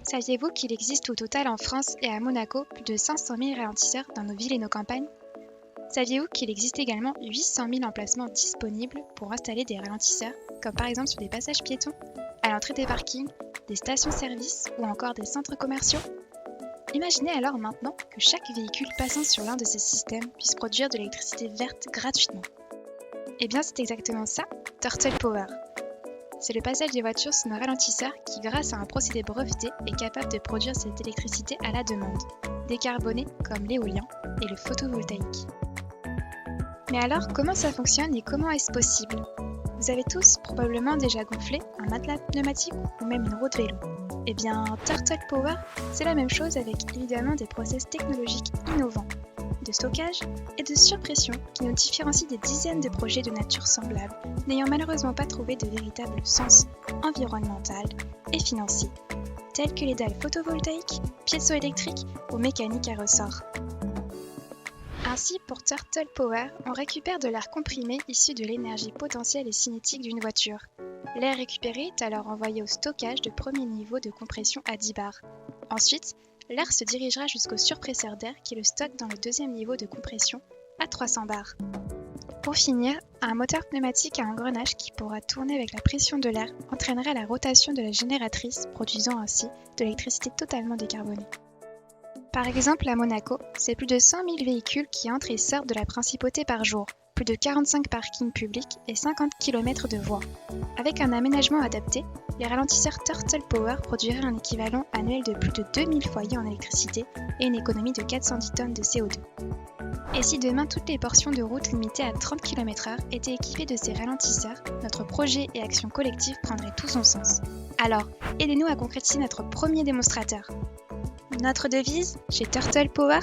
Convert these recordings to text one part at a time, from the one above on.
Saviez-vous qu'il existe au total en France et à Monaco plus de 500 000 ralentisseurs dans nos villes et nos campagnes? Saviez-vous qu'il existe également 800 000 emplacements disponibles pour installer des ralentisseurs, comme par exemple sur des passages piétons, à l'entrée des parkings, des stations-service ou encore des centres commerciaux? Imaginez alors maintenant que chaque véhicule passant sur l'un de ces systèmes puisse produire de l'électricité verte gratuitement. Eh bien, c'est exactement ça, Turtle Power. C'est le passage des voitures sous nos ralentisseurs qui, grâce à un procédé breveté, est capable de produire cette électricité à la demande, décarbonée comme l'éolien et le photovoltaïque. Mais alors, comment ça fonctionne et comment est-ce possible? Vous avez tous probablement déjà gonflé un matelas pneumatique ou même une roue de vélo. Eh bien, Turtle Power, c'est la même chose avec évidemment des process technologiques innovants, de stockage et de surpression qui nous différencient des dizaines de projets de nature semblable, n'ayant malheureusement pas trouvé de véritable sens environnemental et financier, tels que les dalles photovoltaïques, piézoélectriques ou mécaniques à ressort. Ainsi, pour Turtle Power, on récupère de l'air comprimé issu de l'énergie potentielle et cinétique d'une voiture. L'air récupéré est alors envoyé au stockage de premier niveau de compression à 10 bars. Ensuite, l'air se dirigera jusqu'au surpresseur d'air qui le stocke dans le deuxième niveau de compression à 300 bars. Pour finir, un moteur pneumatique à engrenage qui pourra tourner avec la pression de l'air entraînera la rotation de la génératrice, produisant ainsi de l'électricité totalement décarbonée. Par exemple, à Monaco, c'est plus de 100 000 véhicules qui entrent et sortent de la principauté par jour, plus de 45 parkings publics et 50 km de voies. Avec un aménagement adapté, les ralentisseurs Turtle Power produiraient un équivalent annuel de plus de 2000 foyers en électricité et une économie de 410 tonnes de CO2. Et si demain toutes les portions de route limitées à 30 km/h étaient équipées de ces ralentisseurs, notre projet et action collective prendraient tout son sens. Alors, aidez-nous à concrétiser notre premier démonstrateur. Notre devise, chez Turtle Power,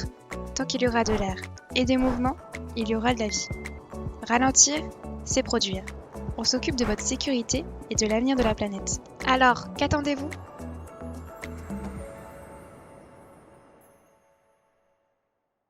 tant qu'il y aura de l'air et des mouvements, il y aura de la vie. Ralentir, c'est produire. On s'occupe de votre sécurité et de l'avenir de la planète. Alors, qu'attendez-vous ?